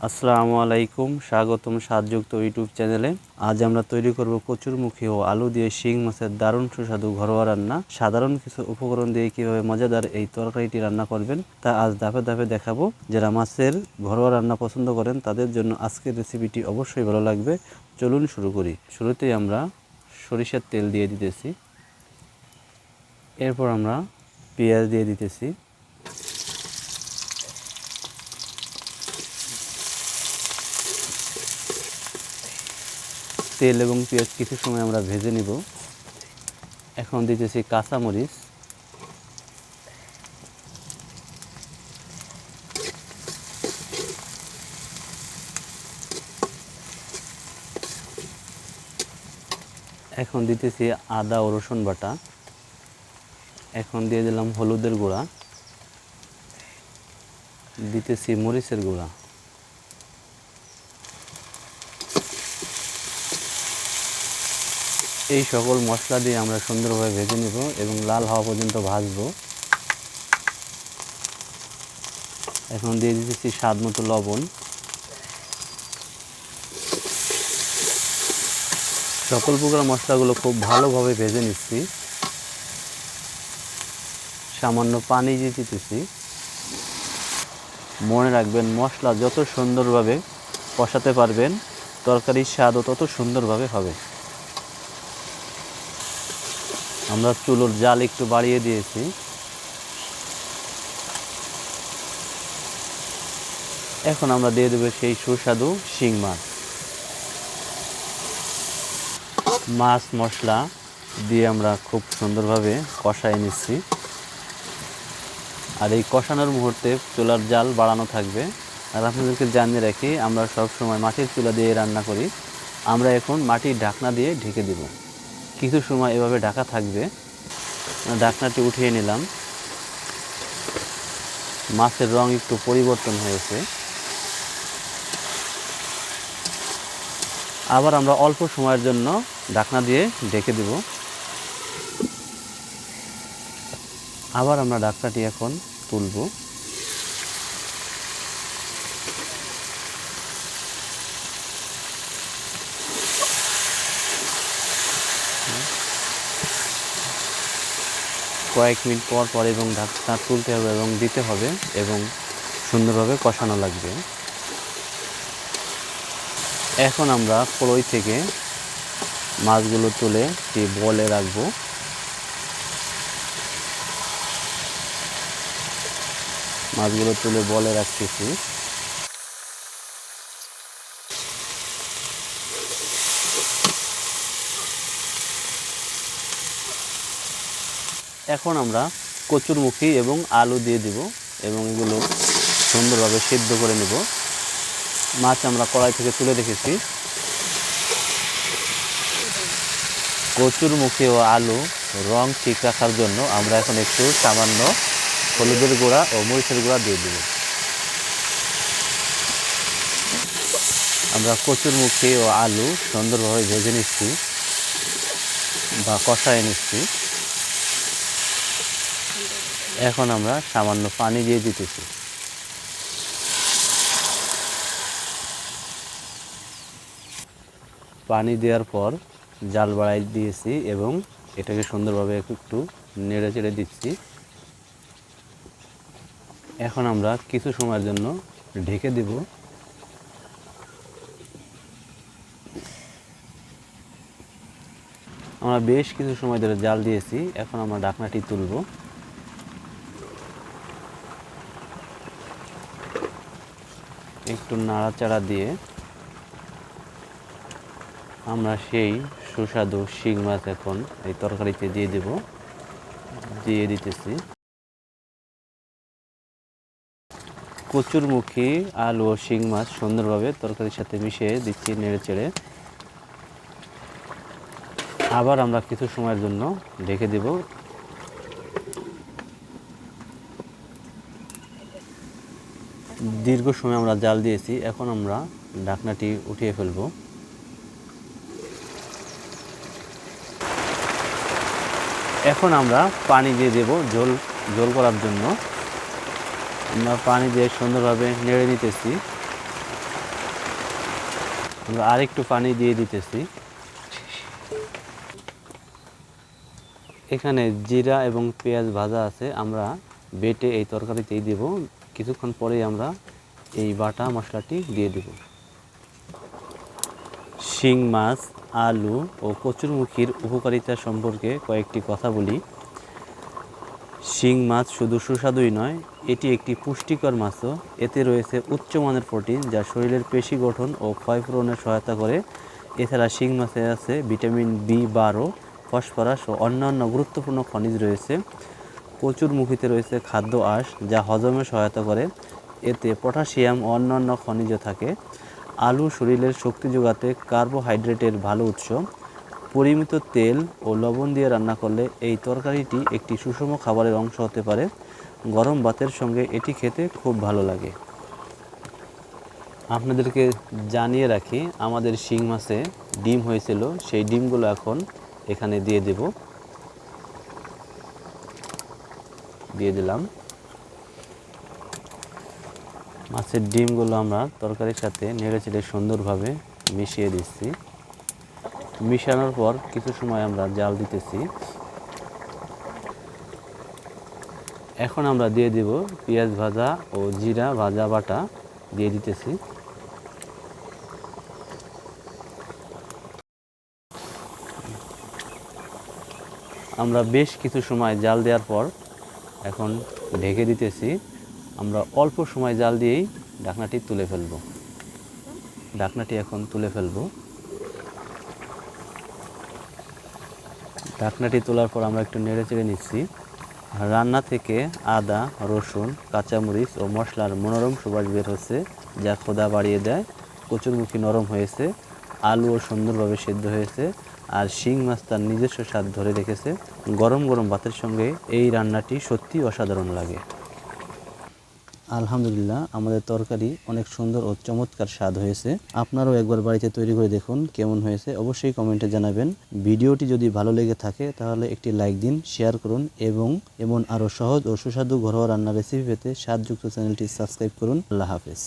আসসালামু আলাইকুম, স্বাগতম স্বাদযুক্ত ইউটিউব চ্যানেলে। আজ আমরা তৈরি করব কচুরমুখী ও আলু দিয়ে শিং মাছের দারুণ সুস্বাদু ঘরোয়া রান্না। সাধারণ কিছু উপকরণ দিয়ে কিভাবে মজাদার এই তরকারিটি রান্না করবেন তা আজ ধাপে ধাপে দেখাবো। যারা মাছের ঘরোয়া রান্না পছন্দ করেন তাদের জন্য আজকের রেসিপিটি অবশ্যই ভালো লাগবে। চলুন শুরু করি। শুরুতেই আমরা সরিষার তেল দিয়ে দিতেছি, এরপর আমরা পেঁয়াজ দিয়ে দিতেছি, তেল এবং পেঁয়াজ কিছু সময় আমরা ভেজে নিব। এখন দিতেছি কাঁচামরিচ, এখন দিতেছি আদা ও রসুন বাটা, এখন দিয়ে দিলাম হলুদের গুঁড়া, দিতেছি মরিচের গুঁড়া। এই সকল মশলা দিয়ে আমরা সুন্দরভাবে ভেজে নেব এবং লাল হওয়া পর্যন্ত ভাজবো। এখন দিয়ে দিতেছি স্বাদ মতো লবণ। সকল প্রকার মশলাগুলো খুব ভালোভাবে ভেজে নিচ্ছি। সামান্য পানি দিয়ে দিতেছি। মনে রাখবেন, মশলা যত সুন্দরভাবে কষাতে পারবেন তরকারির স্বাদও তত সুন্দরভাবে হবে। আমরা চুলোর জাল একটু বাড়িয়ে দিয়েছি। এখন আমরা দিয়ে দেবো সেই সুস্বাদু শিং মাছ। মাছ মশলা দিয়ে আমরা খুব সুন্দরভাবে কষাই নিচ্ছি। আর এই কষানোর মুহূর্তে চুলার জাল বাড়ানো থাকবে। আর আপনাদেরকে জানিয়ে রাখি, আমরা সব সময় মাটির চুলা দিয়ে রান্না করি। আমরা এখন মাটির ঢাকনা দিয়ে ঢেকে দেব। কিছু সময় এভাবে ঢাকা থাকবে। ঢাকনাটি উঠিয়ে নিলাম। মাছের রং একটু পরিবর্তন হয়েছে। আবার আমরা অল্প সময়ের জন্য ঢাকনা দিয়ে ঢেকে দেব। আবার আমরা ঢাকনাটি এখন তুলব। কয়েক মিনিট পর পর এবং ঢাকনা তুলতে হবে এবং দিতে হবে এবং সুন্দরভাবে কষানো লাগবে। এখন আমরা কড়াই থেকে মাছগুলো তুলে বলে রাখবো। মাছগুলো তুলে বলে রাখতেছি। এখন আমরা কচুরমুখী এবং আলু দিয়ে দিব এবং এগুলো সুন্দরভাবে সিদ্ধ করে নেব। মাছ আমরা কড়াই থেকে তুলে রেখেছি। কচুরমুখী ও আলু রং ঠিক রাখার জন্য আমরা এখন একটু সামান্য হলুদের গুঁড়া ও মরিচের গুঁড়া দিয়ে দেব। আমরা কচুরমুখী ও আলু সুন্দরভাবে ভেজে নিচ্ছি বা কষায় নিচ্ছি। এখন আমরা সামান্য পানি দিয়ে দিতেছি। পানি দেওয়ার পর জাল বাড়াই দিয়েছি এবং এটাকে সুন্দরভাবে একটু নেড়ে চেড়ে দিচ্ছি। এখন আমরা কিছু সময়ের জন্য ঢেকে দেব। আমরা বেশ কিছু সময় ধরে জাল দিয়েছি। এখন আমরা ঢাকনাটি তুলব। একটু নাড়াচাড়া দিয়ে আমরা সেই সুস্বাদু শিং মাছ এখন এই তরকারিতে দিয়ে দেব। দিয়ে দিতেছি। কচুরমুখী আলু ও শিং মাছ সুন্দরভাবে তরকারির সাথে মিশিয়ে দিচ্ছি নেড়ে চেড়ে। আবার আমরা কিছু সময়ের জন্য ঢেকে দেব। দীর্ঘ সময় আমরা জাল দিয়েছি। এখন আমরা ঢাকনাটি উঠিয়ে ফেলব। এখন আমরা পানি দিয়ে দেব ঝোল করার জন্য। আমরা পানি দিয়ে সুন্দরভাবে নেড়ে নিতেছি। আমরা আরেকটু পানি দিয়ে দিতেছি। এখানে জিরা এবং পেঁয়াজ ভাজা আছে, আমরা বেটে এই তরকারিতেই দেব। কিছুক্ষণ পরেই আমরা এই বাটা মশলাটি দিয়ে দেব। শিং মাছ, আলু ও কচুরমুখির উপকারিতা সম্পর্কে কয়েকটি কথা বলি। শিং মাছ শুধু সুস্বাদুই নয়, এটি একটি পুষ্টিকর মাছও। এতে রয়েছে উচ্চমানের প্রোটিন যা শরীরের পেশি গঠন ও ক্ষয়পূরণে সহায়তা করে। এছাড়া শিং মাছে আছে ভিটামিন বি12, ফসফরাস ও অন্যান্য গুরুত্বপূর্ণ খনিজ রয়েছে। কচুরমুখিতে রয়েছে খাদ্য আঁশ যা হজমে সহায়তা করে। এতে পটাশিয়াম ও অন্যান্য খনিজ থাকে। আলু শরীরের শক্তি যোগাতে কার্বোহাইড্রেটের ভালো উৎস। পরিমিত তেল ও লবণ দিয়ে রান্না করলে এই তরকারিটি একটি সুষম খাবারের অংশ হতে পারে। গরম ভাতের সঙ্গে এটি খেতে খুব ভালো লাগে। আপনাদেরকে জানিয়ে রাখি, আমাদের শিং মাছে ডিম হয়েছিল, সেই ডিমগুলো এখন এখানে দিয়ে দিলাম। মাছের ডিমগুলো আমরা তরকারির সাথে নেড়েচেড়ে সুন্দরভাবে মিশিয়ে দিচ্ছি। মিশানোর পর কিছু সময় আমরা জাল দিতেছি। এখন আমরা দিয়ে দেব পেঁয়াজ ভাজা ও জিরা ভাজা বাটা দিয়ে দিতেছি। আমরা বেশ কিছু সময় জাল দেওয়ার পর এখন ঢেকে দিতেছি। আমরা অল্প সময় জাল দিয়েই ঢাকনাটি তুলে ফেলব। ঢাকনাটি এখন তুলে ফেলব। ঢাকনাটি তোলার পর আমরা একটু নেড়ে চেড়ে নিচ্ছি। রান্না থেকে আদা, রসুন, কাঁচামরিচ ও মশলার মনোরম সুবাস বের হচ্ছে, যা ক্ষুধা বাড়িয়ে দেয়। কচুরমুখী নরম হয়েছে, আলুও সুন্দরভাবে সেদ্ধ হয়েছে, আর শিং মাছ তার নিজস্ব স্বাদ ধরে রেখেছে। গরম গরম ভাতের সঙ্গে এই রান্নাটি সত্যি অসাধারণ লাগে। আলহামদুলিল্লাহ, আমাদের তরকারি অনেক সুন্দর ও চমৎকার স্বাদ হয়েছে। আপনারাও একবার বাড়িতে তৈরি করে দেখুন কেমন হয়েছে, অবশ্যই কমেন্টে জানাবেন। ভিডিওটি যদি ভালো লেগে থাকে তাহলে একটি লাইক দিন, শেয়ার করুন এবং এমন আরও সহজ ও সুস্বাদু ঘরোয়া রান্নার রেসিপি পেতে স্বাদযুক্ত চ্যানেলটি সাবস্ক্রাইব করুন। আল্লাহ হাফেজ।